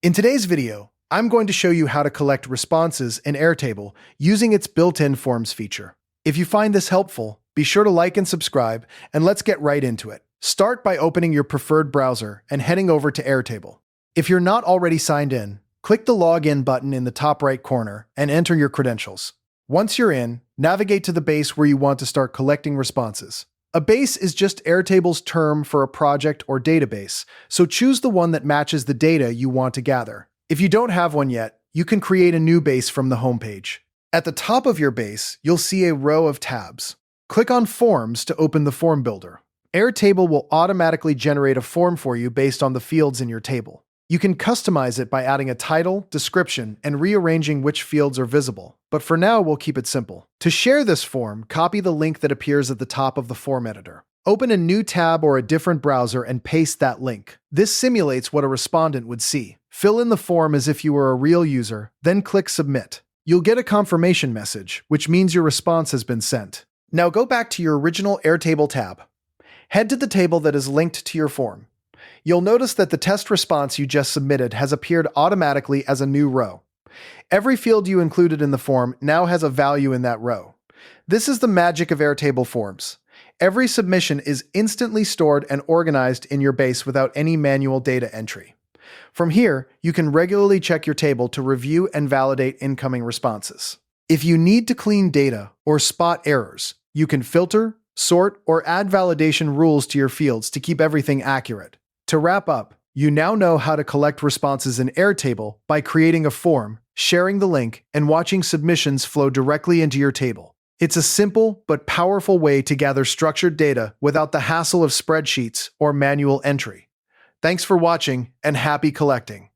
In today's video, I'm going to show you how to collect responses in Airtable using its built-in Forms feature. If you find this helpful, be sure to like and subscribe, and let's get right into it. Start by opening your preferred browser and heading over to Airtable. If you're not already signed in, click the Login button in the top right corner and enter your credentials. Once you're in, navigate to the base where you want to start collecting responses. A base is just Airtable's term for a project or database, so choose the one that matches the data you want to gather. If you don't have one yet, you can create a new base from the homepage. At the top of your base, you'll see a row of tabs. Click on Forms to open the form builder. Airtable will automatically generate a form for you based on the fields in your table. You can customize it by adding a title, description, and rearranging which fields are visible. But for now, we'll keep it simple. To share this form, copy the link that appears at the top of the form editor. Open a new tab or a different browser and paste that link. This simulates what a respondent would see. Fill in the form as if you were a real user, then click Submit. You'll get a confirmation message, which means your response has been sent. Now go back to your original Airtable tab. Head to the table that is linked to your form. You'll notice that the test response you just submitted has appeared automatically as a new row. Every field you included in the form now has a value in that row. This is the magic of Airtable Forms. Every submission is instantly stored and organized in your base without any manual data entry. From here, you can regularly check your table to review and validate incoming responses. If you need to clean data or spot errors, you can filter, sort, or add validation rules to your fields to keep everything accurate. To wrap up, you now know how to collect responses in Airtable by creating a form, sharing the link, and watching submissions flow directly into your table. It's a simple but powerful way to gather structured data without the hassle of spreadsheets or manual entry. Thanks for watching, and happy collecting!